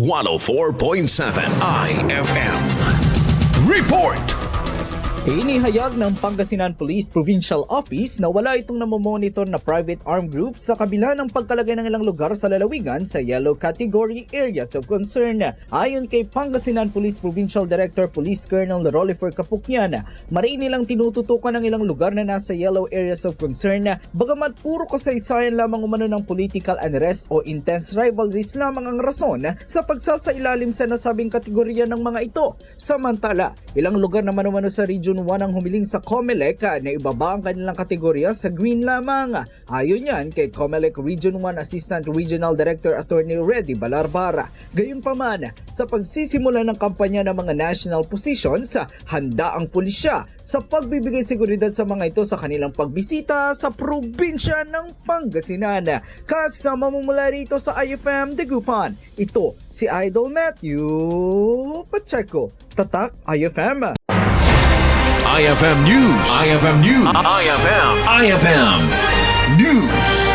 104.7 IFM. Report! Inihayag ng Pangasinan Police Provincial Office na wala itong namomonitor na private armed group sa kabila ng pagkalagay ng ilang lugar sa lalawigan sa yellow category areas of concern. Ayon kay Pangasinan Police Provincial Director Police Colonel Rollifer Kapukyan, maray nilang tinututukan ng ilang lugar na nasa yellow areas of concern, bagamat puro kasaysayan lamang umano ng political unrest o intense rivalries lamang ang rason sa pagsasailalim sa nasabing kategorya ng mga ito. Samantala, ilang lugar naman umano sa Region 1 ang humiling sa COMELEC na ibaba ang kanilang kategorya sa green lamang. Ayon yan kay COMELEC Region 1 Assistant Regional Director Attorney Reddy Balarbara. Gayunpaman, sa pagsisimula ng kampanya ng mga national positions, handa ang pulisya sa pagbibigay seguridad sa mga ito sa kanilang pagbisita sa probinsya ng Pangasinan. Kasama mo mula rito sa IFM Dagupan, ito si Idol Matthew Pacheco. Tatak IFM. IFM News. IFM News. IFM News.